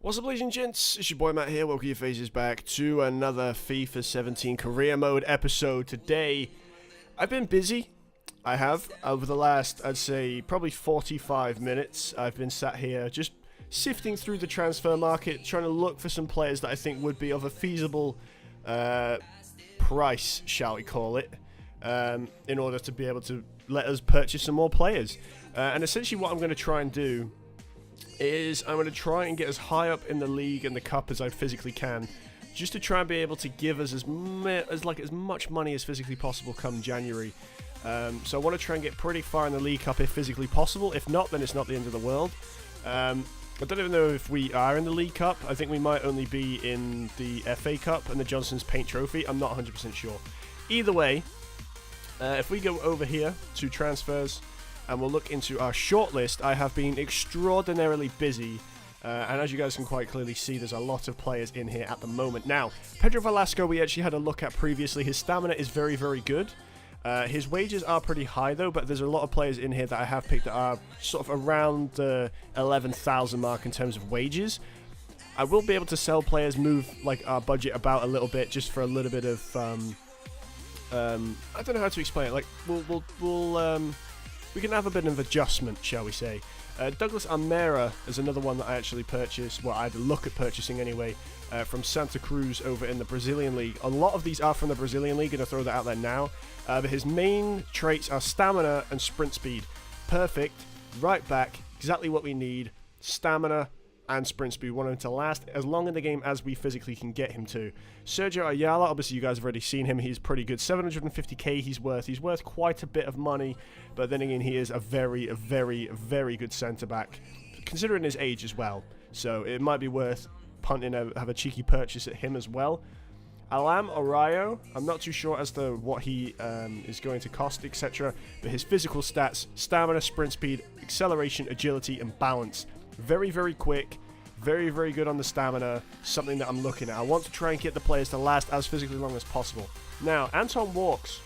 What's up, ladies and gents? It's your boy Matt here. Welcome your faces back to another FIFA 17 career mode episode. Today, I've been busy. I have. Over the last, I'd say, probably 45 minutes, I've been sat here just sifting through the transfer market, trying to look for some players that I think would be of a feasible price, shall we call it, in order to be able to let us purchase some more players. And essentially what I'm going to try and do is I'm going to try and get as high up in the league and the cup as I physically can, just to try and be able to give us as much money as physically possible come January. So I want to try and get pretty far in the league cup if physically possible. If not, then it's not the end of the world. I don't even know if we are in the League Cup. I think we might only be in the FA Cup and the Johnson's Paint Trophy. I'm not 100% sure. Either way, if we go over here to transfers and we'll look into our shortlist, I have been extraordinarily busy. And as you guys can quite clearly see, there's a lot of players in here at the moment. Now, Pedro Velasco, we actually had a look at previously. His stamina is very, very good. His wages are pretty high though, but there's a lot of players in here that I have picked that are sort of around the 11,000 mark in terms of wages. I will be able to sell players, move like our budget about a little bit, just for a little bit of I don't know how to explain it. Like we can have a bit of adjustment, shall we say. Douglas Almeida is another one that I actually purchased, well, I had a look at purchasing anyway, from Santa Cruz over in the Brazilian League. A lot of these are from the Brazilian League, going to throw that out there now. But his main traits are stamina and sprint speed. Perfect, right back, exactly what we need. Stamina and sprint speed. We want him to last as long in the game as we physically can get him to. Sergio Ayala, obviously you guys have already seen him. He's pretty good. 750k he's worth. He's worth quite a bit of money, but then again, he is a very, very good centre-back, considering his age as well. So it might be worth punting, have a cheeky purchase at him as well. Alam Arayo, I'm not too sure as to what he is going to cost, etc. But his physical stats, stamina, sprint speed, acceleration, agility, and balance. Very, very quick, very, very good on the stamina, something that I'm looking at. I want to try and get the players to last as physically long as possible. Now, Anton Walks,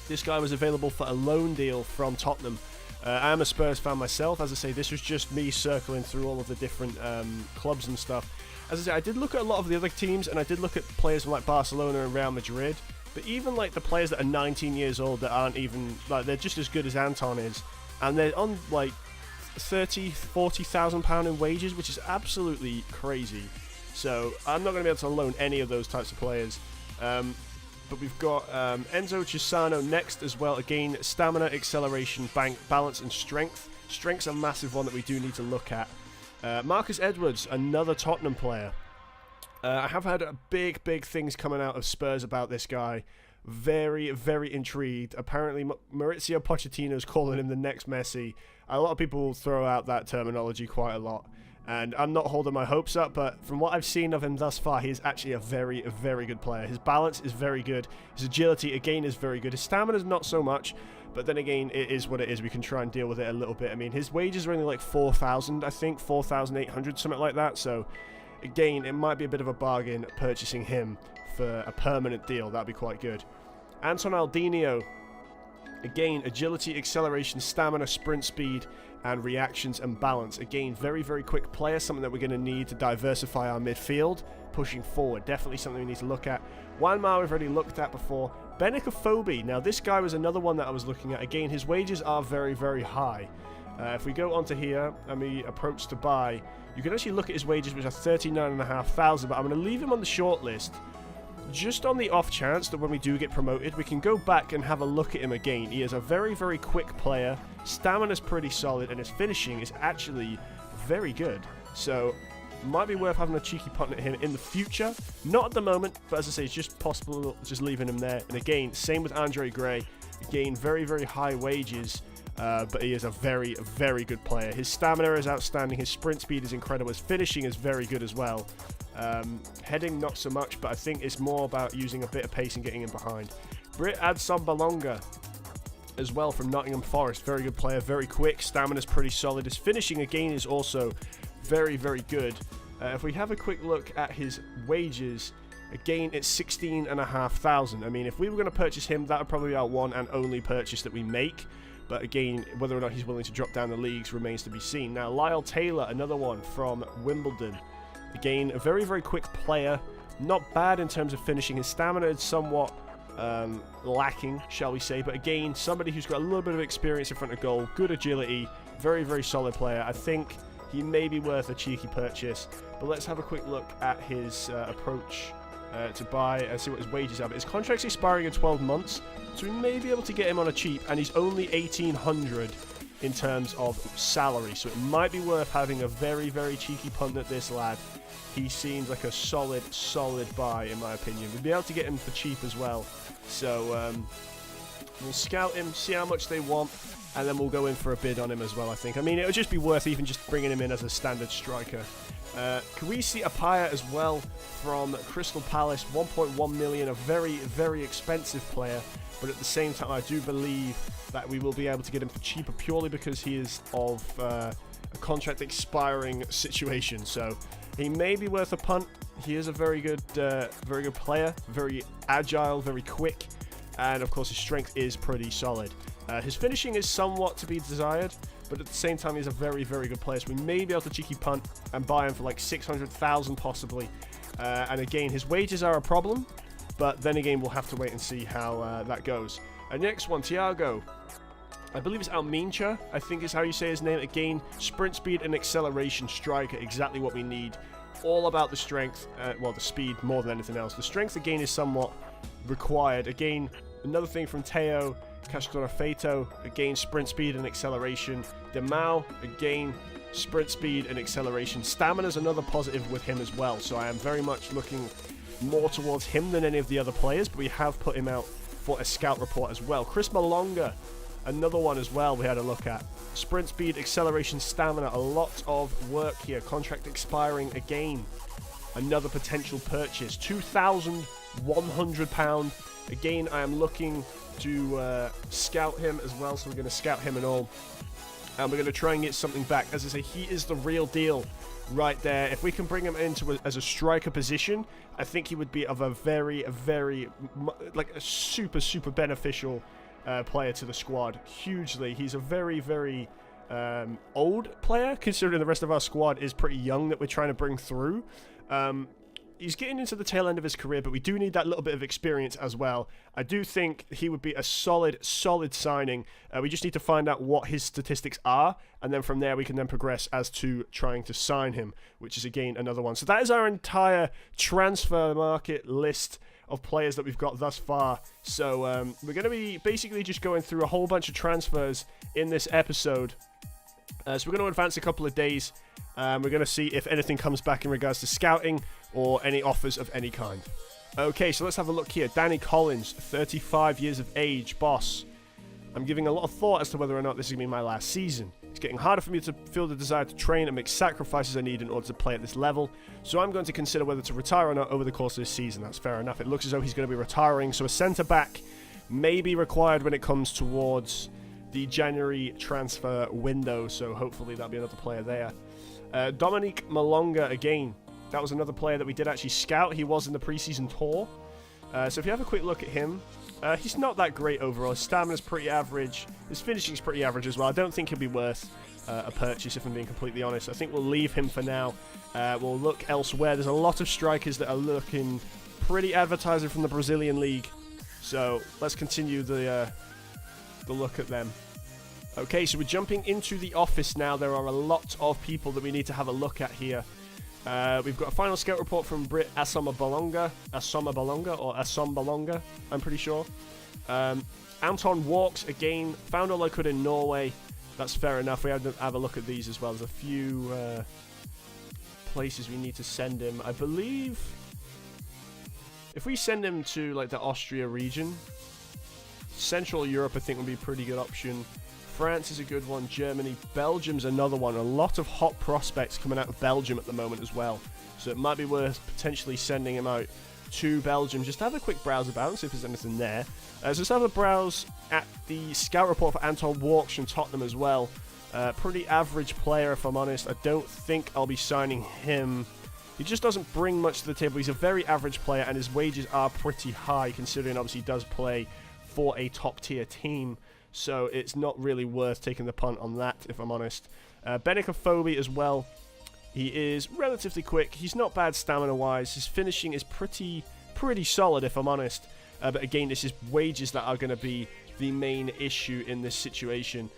this guy was available for a loan deal from Tottenham. I am a Spurs fan myself. As I say, this was just me circling through all of the different clubs and stuff. As I say, I did look at a lot of the other teams, and I did look at players from like Barcelona and Real Madrid. But even like the players that are 19 years old that aren't even, like, they're just as good as Anton is. And they're on like 30,000-40,000 pound in wages, which is absolutely crazy. So I'm not going to be able to loan any of those types of players. But we've got Enzo Chisano next as well. Again, stamina, acceleration, balance, and strength. Strength's a massive one that we do need to look at. Marcus Edwards, another Tottenham player. I have had big things coming out of Spurs about this guy. Very, very intrigued. Apparently, Maurizio Pochettino's calling him the next Messi. A lot of people throw out that terminology quite a lot. And I'm not holding my hopes up, but from what I've seen of him thus far, he is actually a very good player. His balance is very good. His agility, again, is very good. His stamina is not so much, but then again, it is what it is. We can try and deal with it a little bit. I mean, his wages are only like 4,000, I think, 4,800, something like that. So, again, it might be a bit of a bargain purchasing him for a permanent deal. That'd be quite good. Anton Aldinho, again, agility, acceleration, stamina, sprint speed, and reactions and balance. Again, very quick player, something that we're going to need to diversify our midfield pushing forward. Definitely something we need to look at. Wanmar we've already looked at before. Benik Afobe, now this guy was another one that I was looking at. Again, his wages are very high. If we go onto here and we approach to buy, you can actually look at his wages, which are 39,500, but I'm going to leave him on the short list just on the off chance that when we do get promoted, we can go back and have a look at him again. He is a very quick player. Stamina's pretty solid, and his finishing is actually very good. So, might be worth having a cheeky punt at him in the future. Not at the moment, but as I say, it's just possible just leaving him there. And again, same with Andre Gray. Again, very high wages, but he is a very good player. His stamina is outstanding. His sprint speed is incredible. His finishing is very good as well. Heading not so much, but I think it's more about using a bit of pace and getting in behind. Brit Adson Balonga as well from Nottingham Forest. Very good player, very quick, stamina's pretty solid. His finishing again is also very good. If we have a quick look at his wages, again it's 16,500. I mean, if we were going to purchase him, that would probably be our one and only purchase that we make. But again, whether or not he's willing to drop down the leagues remains to be seen. Now, Lyle Taylor, another one from Wimbledon. Again, a very, very quick player. Not bad in terms of finishing. His stamina is somewhat lacking, shall we say. But again, somebody who's got a little bit of experience in front of goal. Good agility. Very, very solid player. I think he may be worth a cheeky purchase. But let's have a quick look at his approach to buy and see what his wages are. But his contract's expiring in 12 months. So we may be able to get him on a cheap. And he's only 1,800 in terms of salary. So it might be worth having a very, very cheeky punt at this lad. He seems like a solid buy, in my opinion. We'll be able to get him for cheap as well. So we'll scout him, see how much they want, and then we'll go in for a bid on him as well, I think. I mean, it would just be worth even just bringing him in as a standard striker. Can we see Apaya as well from Crystal Palace? 1.1 million, a very, very expensive player. But at the same time, I do believe that we will be able to get him for cheaper purely because he is of a contract expiring situation. So he may be worth a punt. He is a very good player, very agile, very quick, and of course his strength is pretty solid. His finishing is somewhat to be desired, but at the same time he's a very, very good player. So we may be able to cheeky punt and buy him for like 600,000 possibly. And again, his wages are a problem, but then again we'll have to wait and see how that goes. Next one, Thiago. I believe it's Almincha, I think is how you say his name. Again, sprint speed and acceleration striker, exactly what we need. All about the strength, well, the speed more than anything else. The strength, again, is somewhat required. Again, another thing from Teo Castorafeito, again, sprint speed and acceleration. Demau, again, sprint speed and acceleration. Stamina is another positive with him as well, so I am very much looking more towards him than any of the other players, but we have put him out for a scout report as well. Chris Malonga, another one as well we had a look at. Sprint speed, acceleration, stamina, a lot of work here. Contract expiring again. Another potential purchase. £2,100. Again, I am looking to scout him as well, so we're going to scout him and all. And we're going to try and get something back. As I say, he is the real deal right there. If we can bring him into as a striker position, I think he would be of a very, like a super beneficial player to the squad. Hugely. He's a very, very old player, considering the rest of our squad is pretty young that we're trying to bring through. He's getting into the tail end of his career, but we do need that little bit of experience as well. I do think he would be a solid signing. We just need to find out what his statistics are, and then from there we can then progress as to trying to sign him, which is again another one. So that is our entire transfer market list of players that we've got thus far. So we're going to be basically just going through a whole bunch of transfers in this episode. So we're going to advance a couple of days. We're going to see if anything comes back in regards to scouting or any offers of any kind. Okay, so let's have a look here. Danny Collins, 35 years of age, boss. I'm giving a lot of thought as to whether or not this is going to be my last season. It's getting harder for me to feel the desire to train and make sacrifices I need in order to play at this level. So I'm going to consider whether to retire or not over the course of this season. That's fair enough. It looks as though he's going to be retiring. So a centre-back may be required when it comes towards the January transfer window. So hopefully that'll be another player there. Dominique Malonga again. That was another player that we did actually scout. He was in the preseason tour. So if you have a quick look at him, he's not that great overall. His stamina's pretty average. His finishing's pretty average as well. I don't think he'll be worth a purchase, if I'm being completely honest. I think we'll leave him for now. We'll look elsewhere. There's a lot of strikers that are looking pretty advertising from the Brazilian league. So let's continue the look at them. Okay, so we're jumping into the office now. There are a lot of people that we need to have a look at here. We've got a final scout report from Brit Asombalonga, I'm pretty sure. Anton Walks, again, found all I could in Norway. That's fair enough. We have to have a look at these as well. There's a few places we need to send him. I believe if we send him to like the Austria region, Central Europe I think would be a pretty good option. France is a good one. Germany. Belgium's another one. A lot of hot prospects coming out of Belgium at the moment as well. So it might be worth potentially sending him out to Belgium. Just have a quick browse about and see if there's anything there. So let's have a browse at the scout report for Anton Walks from Tottenham as well. Pretty average player, if I'm honest. I don't think I'll be signing him. He just doesn't bring much to the table. He's a very average player, and his wages are pretty high, considering obviously he does play for a top-tier team. So it's not really worth taking the punt on that, if I'm honest. Benica Phobie as well. He is relatively quick. He's not bad stamina-wise. His finishing is pretty solid, if I'm honest. But again, it's his wages that are going to be the main issue in this situation.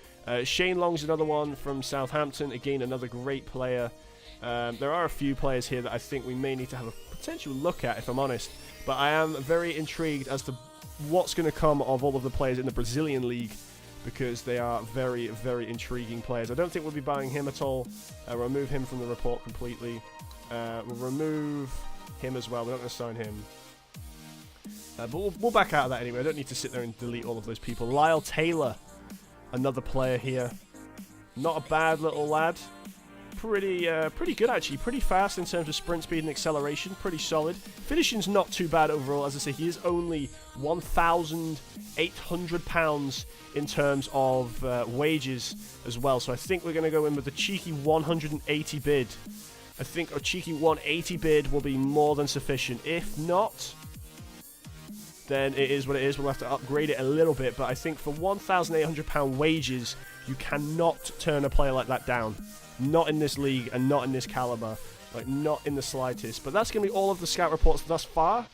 Shane Long's another one from Southampton. Again, another great player. There are a few players here that I think we may need to have a potential look at, if I'm honest. But I am very intrigued as to what's going to come of all of the players in the Brazilian league, because they are very, very intriguing players. I don't think we'll be buying him at all. We'll remove him from the report completely. We'll remove him as well. We're not going to sign him. But we'll back out of that anyway. I don't need to sit there and delete all of those people. Lyle Taylor, another player here. Not a bad little lad. Pretty good actually. Pretty fast in terms of sprint speed and acceleration. Pretty solid. Finishing's not too bad overall. As I say, he is only £1,800 in terms of wages as well. So I think we're going to go in with a cheeky 180 bid. I think a cheeky 180 bid will be more than sufficient. If not, then it is what it is. We'll have to upgrade it a little bit. But I think for £1,800 wages, you cannot turn a player like that down. Not in this league and not in this caliber. Like, not in the slightest. But that's going to be all of the scout reports thus far.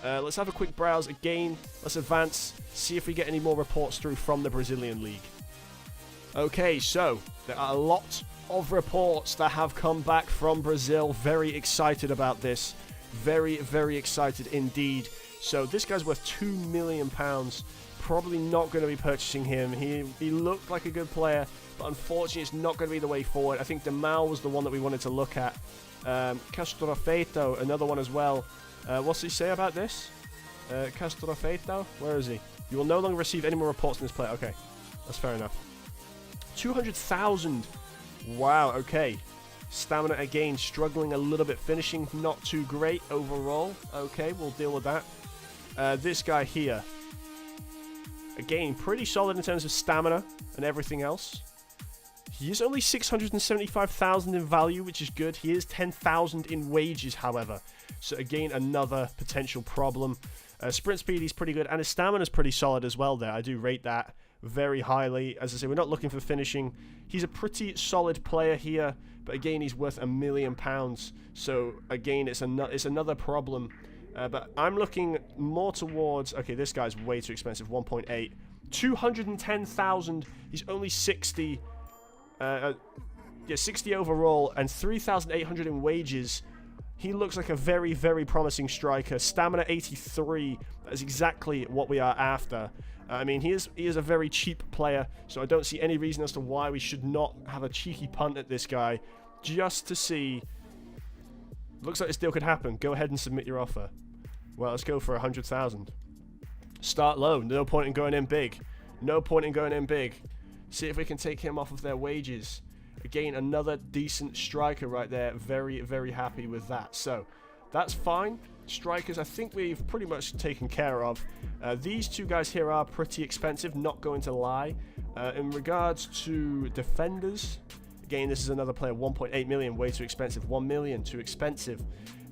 Let's have a quick browse again. Let's advance. See if we get any more reports through from the Brazilian league. Okay, so there are a lot of reports that have come back from Brazil. Very excited about this. Very, very excited indeed. So this guy's worth £2 million. Probably not going to be purchasing him. He looked like a good player, but unfortunately it's not going to be the way forward. I think Demal was the one that we wanted to look at. Castrofeito, another one as well. What's he say about this? Castrofeito, where is he? You will no longer receive any more reports on this player. Okay, that's fair enough. 200,000. Wow, okay. Stamina again, struggling a little bit. Finishing not too great overall. Okay, we'll deal with that. This guy here. Again, pretty solid in terms of stamina and everything else. He is only 675,000 in value, which is good. He is 10,000 in wages, however. So again, another potential problem. Sprint speed, he's pretty good. And his stamina is pretty solid as well there. I do rate that very highly. As I say, we're not looking for finishing. He's a pretty solid player here. But again, he's worth £1 million. So again, it's another problem. But I'm looking more towards... Okay, this guy's way too expensive. 1.8. 210,000. He's only 60... 60 overall and 3,800 in wages. He looks like a very, very promising striker. Stamina 83. That is exactly what we are after. I mean, he is a very cheap player, so I don't see any reason as to why we should not have a cheeky punt at this guy, just to see. Looks like this deal could happen. Go ahead and submit your offer. Well, let's go for 100,000. Start low. No point in going in big. No point in going in big. See if we can take him off of their wages. Again, another decent striker right there. Very, very happy with that. So, that's fine. Strikers, I think we've pretty much taken care of. These two guys here are pretty expensive, not going to lie. In regards to defenders, again, this is another player, 1.8 million, way too expensive. 1 million, too expensive.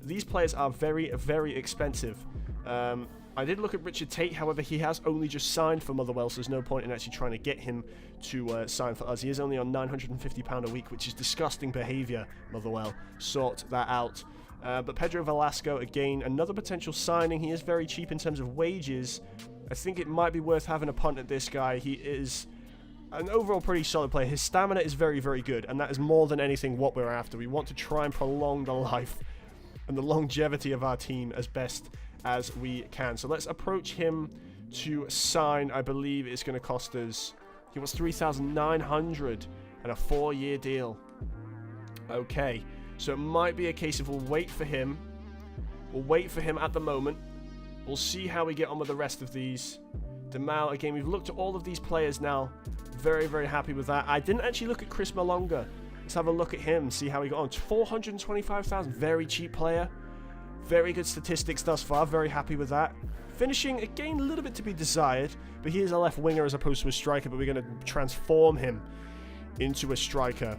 These players are very, very expensive. I did look at Richard Tate, however, he has only just signed for Motherwell, so there's no point in actually trying to get him to sign for us. He is only on £950 a week, which is disgusting behaviour, Motherwell. Sort that out. But Pedro Velasco, again, another potential signing. He is very cheap in terms of wages. I think it might be worth having a punt at this guy. He is an overall pretty solid player. His stamina is very, very good, and that is more than anything what we're after. We want to try and prolong the life and the longevity of our team as best as we can. So let's approach him to sign. I believe it's going to cost us... He wants 3,900 and a 4-year deal. Okay. So it might be a case of we'll wait for him. We'll wait for him at the moment. We'll see how we get on with the rest of these. Demal, again, we've looked at all of these players now. Very, very happy with that. I didn't actually look at Chris Malonga. Let's have a look at him, see how he got on. 425,000, very cheap player. Very good statistics thus far, very happy with that. Finishing, again, a little bit to be desired, but he is a left winger as opposed to a striker, but we're going to transform him into a striker.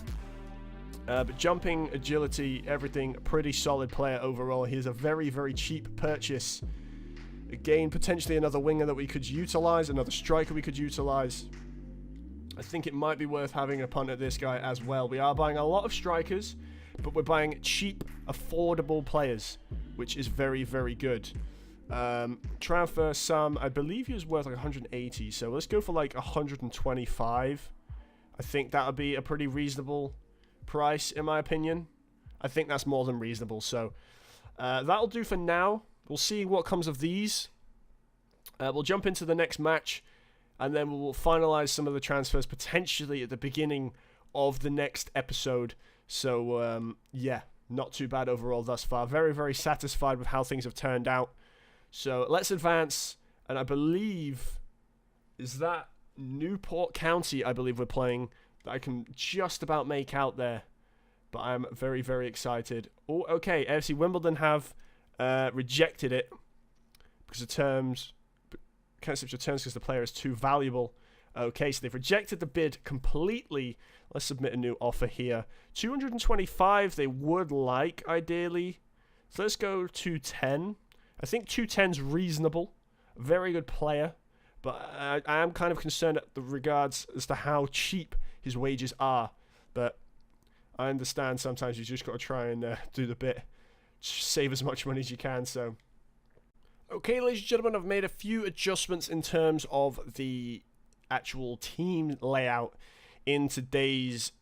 But jumping, agility, everything, pretty solid player overall. He is a very, very cheap purchase. Again, potentially another winger that we could utilize, another striker we could utilize. I think it might be worth having a punt at this guy as well. We are buying a lot of strikers, but we're buying cheap, affordable players, which is very, very good. Transfer Sam, I believe he was worth like 180, so let's go for like 125. I think that would be a pretty reasonable price, in my opinion. I think that's more than reasonable, so that'll do for now. We'll see what comes of these. We'll jump into the next match, and then we'll finalize some of the transfers potentially at the beginning of the next episode. So, yeah, not too bad overall thus far. Very, very satisfied with how things have turned out. So, let's advance, and I believe, is that Newport County, I believe we're playing, that I can just about make out there. But I'm very, very excited. Oh, okay, AFC Wimbledon have rejected it because of terms... Can't accept your terms because the player is too valuable. Okay, so they've rejected the bid completely. Let's submit a new offer here. 225 they would like, ideally. So let's go 210. I think 210's reasonable. Very good player. But I am kind of concerned at the regards as to how cheap his wages are. But I understand sometimes you just got to try and do the bit. Save as much money as you can, so... Okay, ladies and gentlemen, I've made a few adjustments in terms of the actual team layout in today's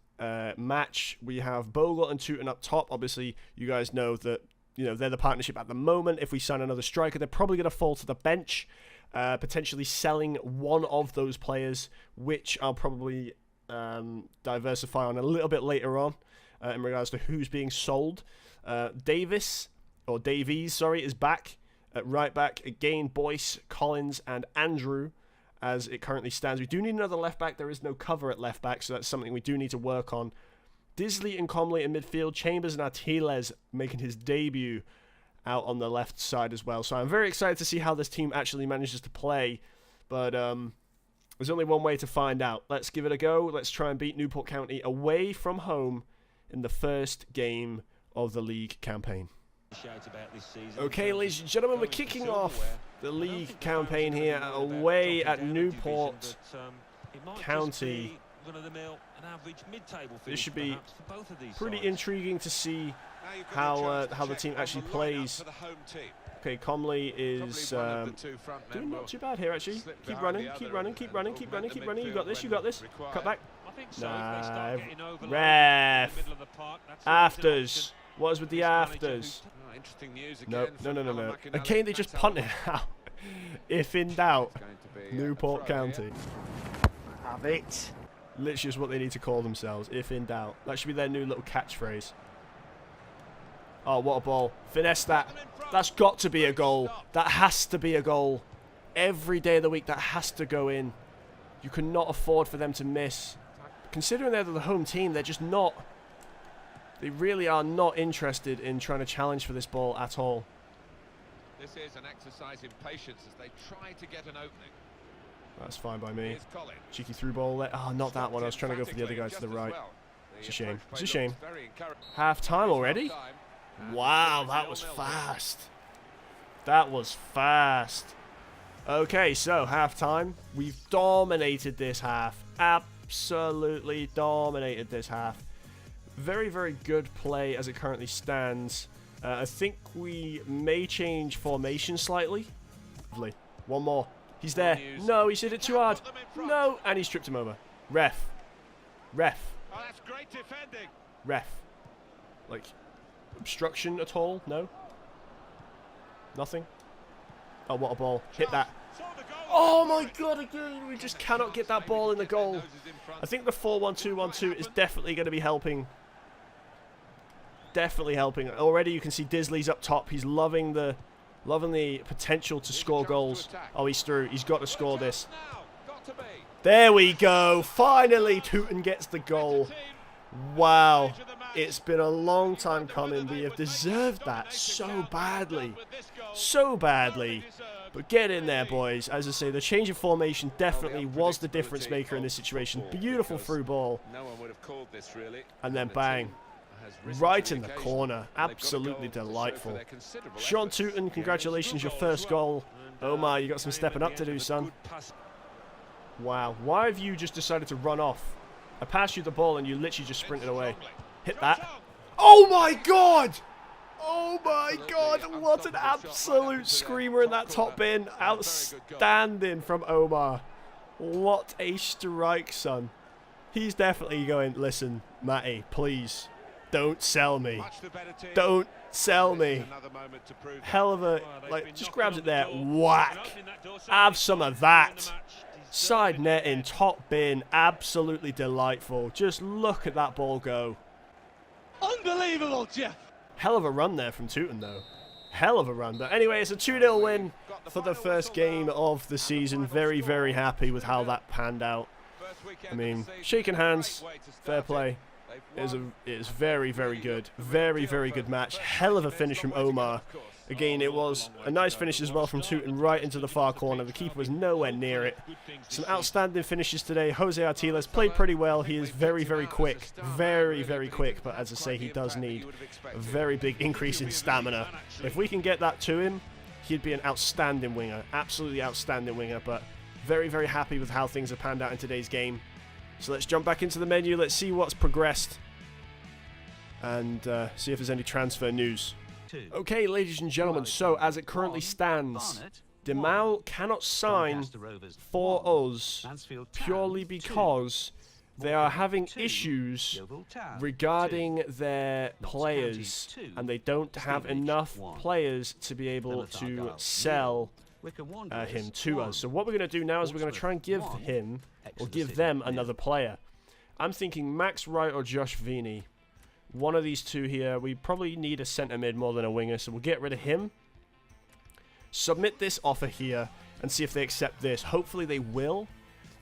match. We have Bogle and Tooten up top. Obviously, you guys know that they're the partnership at the moment. If we sign another striker, they're probably going to fall to the bench, potentially selling one of those players, which I'll probably diversify on a little bit later on in regards to who's being sold. Davies, is back. At right back, again, Boyce, Collins, and Andrew, as it currently stands. We do need another left back. There is no cover at left back, so that's something we do need to work on. Disley and Comley in midfield. Chambers and Artiles making his debut out on the left side as well. So I'm very excited to see how this team actually manages to play. But there's only one way to find out. Let's give it a go. Let's try and beat Newport County away from home in the first game of the league campaign. Okay, ladies and gentlemen, we're kicking off the league campaign here away at Newport County. This should be pretty intriguing to see how the team actually plays. Okay, Comley is doing not too bad here, actually. Keep running. You got this. Cut back. Nah, ref. Afters. What is with the afters? No. Again, they just punt it out. If in doubt, Newport County. Have it. Literally just what they need to call themselves. If in doubt. That should be their new little catchphrase. Oh, what a ball. Finesse that. That's got to be a goal. That has to be a goal. Every day of the week, that has to go in. You cannot afford for them to miss. Considering they're the home team, they're just not... They really are not interested in trying to challenge for this ball at all. This is an exercise in patience as they try to get an opening. That's fine by me. Cheeky through ball there. Oh, not that one. I was trying to go for the other guy to the right. It's a shame. It's a shame. Half time already? Wow, that was fast. That was fast. Okay, so half time. We've dominated this half. Absolutely dominated this half. Very, very good play as it currently stands. I think we may change formation slightly. Lovely. One more. He's there. No, he's hit it too hard. No, and he's tripped him over. Ref. Ref. Oh, that's great defending. Ref. Like, obstruction at all? No? Nothing? Oh, what a ball. Hit that. Oh my god, again, we just cannot get that ball in the goal. I think the 4-1-2-1-2 is definitely going to be helping. Definitely helping. Already you can see Disley's up top. He's loving the potential to score goals. Oh, he's through. He's got to score this. There we go. Finally, Tooten gets the goal. Wow. It's been a long time coming. We have deserved that so badly. So badly. But get in there, boys. As I say, the change of formation definitely was the difference maker in this situation. Beautiful through ball. And then bang. Right in the corner. Absolutely delightful. Sean Tooten, congratulations, your first goal. Oh my, you got some stepping up to do, son. Wow. Why have you just decided to run off? I passed you the ball and you literally just sprinted away. Hit that. Oh my God! Oh my God, what an absolute screamer in that top bin. Outstanding from Omar. What a strike, son. He's definitely going, listen, Matty, please, don't sell me. Don't sell me. Hell of a, like, just grabs it there. Whack. Have some of that. Side netting, top bin, absolutely delightful. Just look at that ball go. Unbelievable, Jeff. Hell of a run there from Tooten, though. Hell of a run. But anyway, it's a 2-0 win for the first game of the season. Very, very happy with how that panned out. I mean, shaking hands, fair play. It is very, very good. Very, very good match. Hell of a finish from Omar. Again, it was a nice finish as well from Tooten right into the far corner. The keeper was nowhere near it. Some outstanding finishes today. Jose Artiles played pretty well. He is very, very quick. Very, very quick. But as I say, he does need a very big increase in stamina. If we can get that to him, he'd be an outstanding winger. Absolutely outstanding winger. But very, very happy with how things have panned out in today's game. So let's jump back into the menu. Let's see what's progressed. And see if there's any transfer news. Okay, ladies and gentlemen, so as it currently stands, Demau cannot sign for us purely because they are having issues regarding their players, and they don't have enough players to be able to sell him to us. So what we're going to do now is we're going to try and give him, or give them, another player. I'm thinking Max Wright or Josh Vini. One of these two here. We probably need a centre mid more than a winger, so we'll get rid of him. Submit this offer here and see if they accept this. Hopefully they will.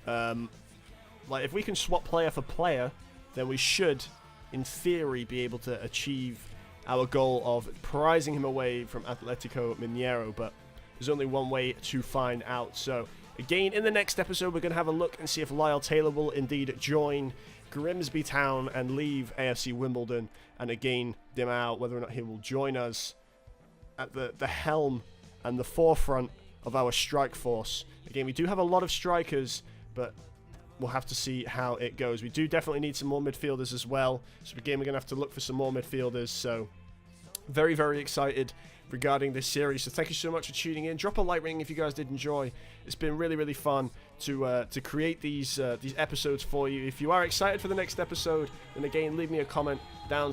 Like, if we can swap player for player, then we should, in theory, be able to achieve our goal of prizing him away from Atletico Mineiro, but there's only one way to find out. So, again, in the next episode, we're going to have a look and see if Lyle Taylor will indeed join Grimsby Town and leave AFC Wimbledon, and again, Demau, whether or not he will join us at the helm and the forefront of our strike force. Again, we do have a lot of strikers, but we'll have to see how it goes. We do definitely need some more midfielders as well, so again, we're going to have to look for some more midfielders. So very, very excited regarding this series. So thank you so much for tuning in. Drop a like rating if you guys did enjoy. It's been really, really fun to create these episodes for you. If you are excited for the next episode, then again, leave me a comment down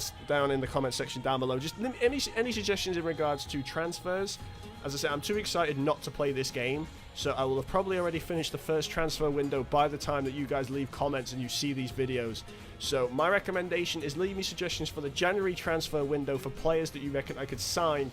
in the comment section down below. Just any suggestions in regards to transfers. As I said, I'm too excited not to play this game, so I will have probably already finished the first transfer window by the time that you guys leave comments and you see these videos. So my recommendation is leave me suggestions for the January transfer window for players that you reckon I could sign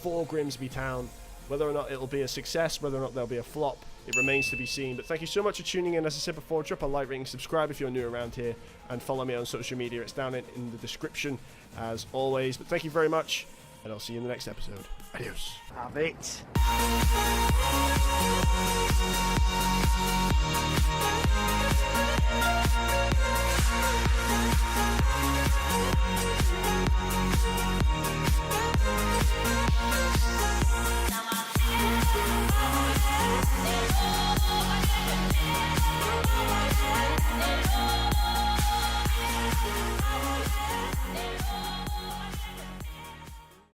for Grimsby Town. Whether or not it'll be a success, whether or not there'll be a flop, it remains to be seen. But thank you so much for tuning in. As I said before, drop a like rating, subscribe if you're new around here, and follow me on social media. It's down in the description as always. But thank you very much, and I'll see you in the next episode. Adios. Have it. Yeah.